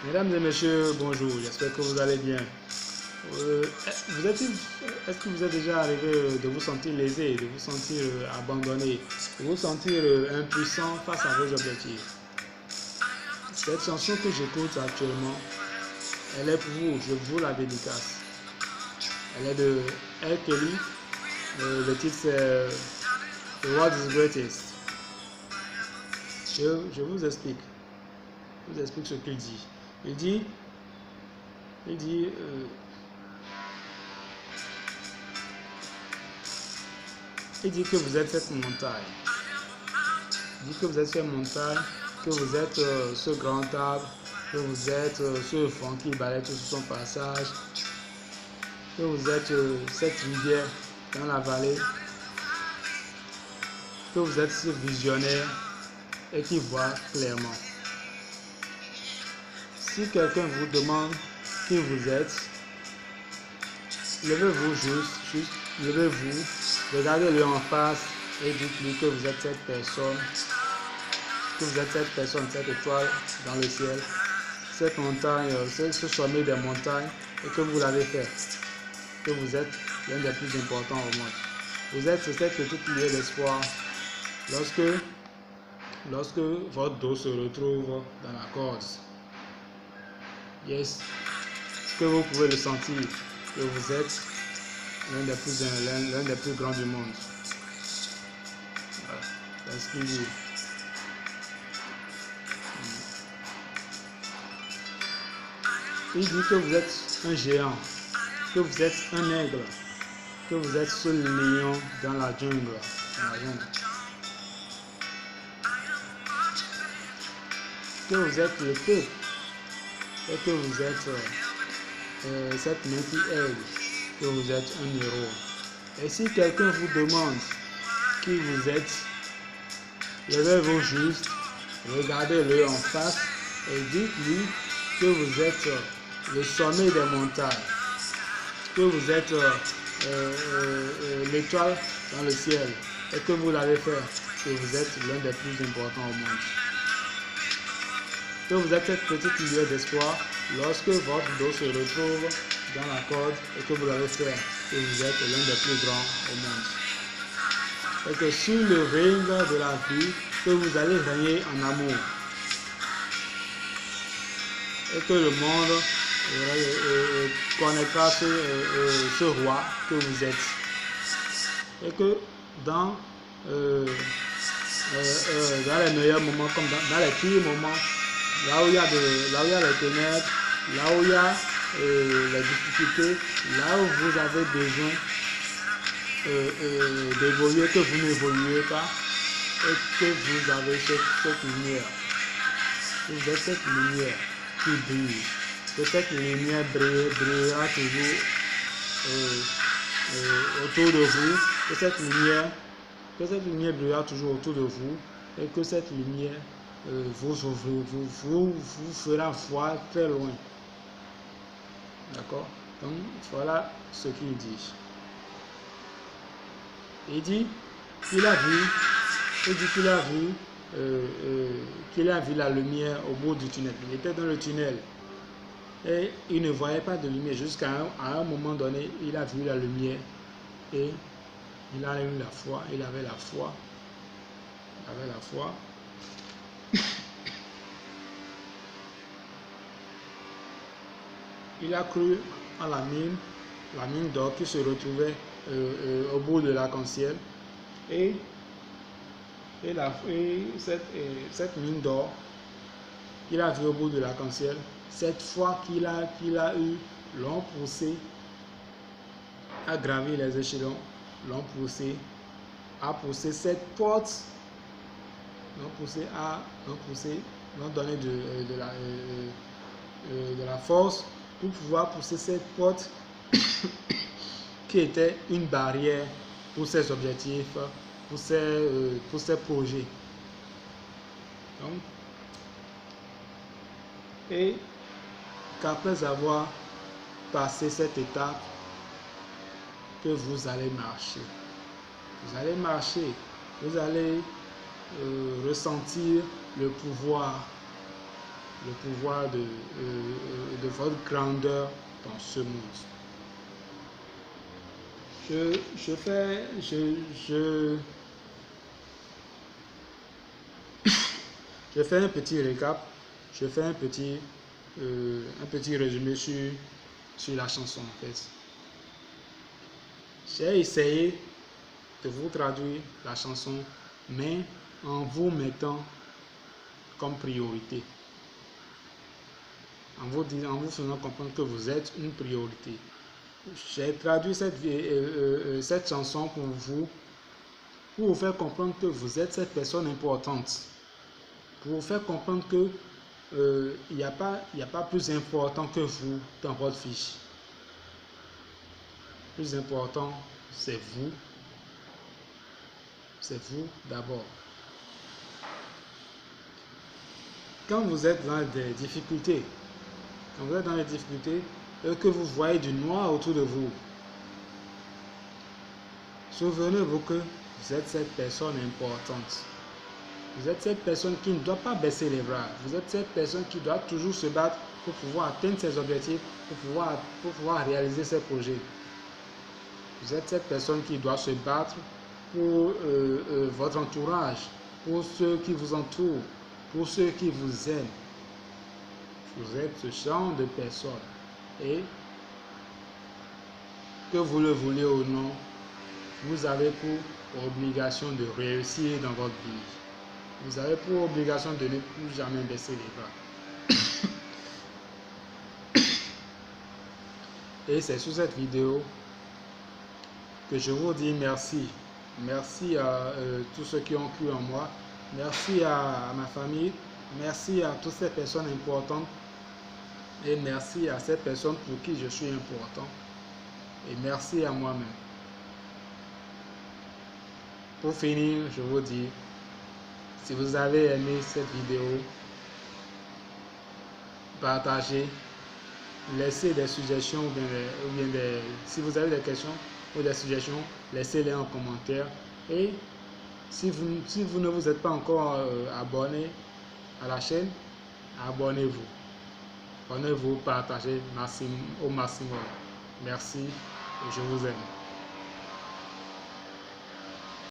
Mesdames et messieurs, bonjour, j'espère que vous allez bien. Est-ce que vous êtes déjà arrivé de vous sentir lésé, de vous sentir abandonné, de vous sentir impuissant face à vos objectifs? Cette chanson que j'écoute actuellement, elle est pour vous, je vous la dédicace. Elle est de R. Kelly, le titre c'est The World is Greatest. Je vous explique ce qu'il dit. Il dit que vous êtes cette montagne. Il dit que vous êtes cette montagne, que vous êtes ce grand arbre, que vous êtes ce vent qui balaye tout sur son passage, que vous êtes cette rivière dans la vallée, que vous êtes ce visionnaire et qui voit clairement. Si quelqu'un vous demande qui vous êtes, levez-vous juste, levez-vous, regardez-le en face et dites-lui que vous êtes cette personne, cette étoile dans le ciel, cette montagne, ce sommet des montagnes, et que vous l'avez fait, que vous êtes l'un des plus importants au monde. Vous êtes cette petite lueur d'espoir lorsque votre dos se retrouve dans la corde. Yes, que vous pouvez le sentir, que vous êtes l'un des plus grands du monde. Voilà, c'est ce qu'il dit. Il dit que vous êtes un géant, que vous êtes un aigle, que vous êtes ce lion dans la jungle. Que vous êtes le peuple et que vous êtes cette main qui aide, que vous êtes un héros. Et si quelqu'un vous demande qui vous êtes, levez-vous juste, regardez-le en face et dites-lui que vous êtes le sommet des montagnes, que vous êtes l'étoile dans le ciel et que vous l'avez fait, que vous êtes l'un des plus importants au monde. Que vous êtes cette petite lueur d'espoir lorsque votre dos se retrouve dans la corde et que vous l'avez fait, que vous êtes l'un des plus grands au monde. Et que sur le ring de la vie, que vous allez régner en amour. Et que le monde connaîtra ce roi que vous êtes. Et que dans les meilleurs moments comme dans les pires moments, là où il y a les ténèbres, là où il y a les difficultés, là où vous avez besoin d'évoluer, que vous n'évoluez pas, et que vous avez cette lumière. Vous êtes cette lumière qui brille. Que cette lumière brillera toujours autour de vous. Que cette lumière brillera toujours autour de vous. Et que cette lumière vous fera voir très loin. D'accord? Donc voilà ce qu'il dit. Il dit qu'il a vu la lumière au bout du tunnel. Il était dans le tunnel et il ne voyait pas de lumière jusqu'à un moment donné. Il a vu la lumière et il a eu la foi. Il avait la foi. Il a cru en la mine d'or qui se retrouvait au bout de l'arc-en-ciel. Et cette mine d'or qu'il a vue au bout de l'arc-en-ciel, cette foi qu'il a eue, l'ont poussé à gravir les échelons, l'ont poussé à pousser cette porte, l'ont donné de la force pour pouvoir pousser cette porte qui était une barrière pour ses objectifs, pour ses projets. Donc, et qu'après avoir passé cette étape, que vous allez marcher. Vous allez ressentir le pouvoir le pouvoir de votre grandeur dans ce monde. Je fais un petit récap, je fais un petit résumé sur la chanson en fait. J'ai essayé de vous traduire la chanson, mais en vous mettant comme priorité. En vous faisant comprendre que vous êtes une priorité. J'ai traduit cette chanson pour vous faire comprendre que vous êtes cette personne importante. Pour vous faire comprendre que il n'y a pas plus important que vous dans votre fiche. Le plus important, c'est vous. C'est vous d'abord. Quand vous êtes dans des difficultés, et que vous voyez du noir autour de vous, souvenez-vous que vous êtes cette personne importante. Vous êtes cette personne qui ne doit pas baisser les bras. Vous êtes cette personne qui doit toujours se battre pour pouvoir atteindre ses objectifs, pour pouvoir réaliser ses projets. Vous êtes cette personne qui doit se battre pour votre entourage, pour ceux qui vous entourent, pour ceux qui vous aiment. Vous êtes ce genre de personne. Et que vous le voulez ou non, vous avez pour obligation de réussir dans votre vie. Vous avez pour obligation de ne plus jamais baisser les bras. Et c'est sur cette vidéo que je vous dis merci. Merci à tous ceux qui ont cru en moi. Merci à ma famille. Merci à toutes ces personnes importantes. Et merci à ces personnes pour qui je suis important. Et merci à moi-même. Pour finir, je vous dis, si vous avez aimé cette vidéo, partagez, laissez des suggestions ou bien si vous avez des questions ou des suggestions, laissez-les en commentaire. Et si vous ne vous êtes pas encore abonné à la chaîne, abonnez-vous. Abonnez-vous, partagez au maximum. Merci et je vous aime.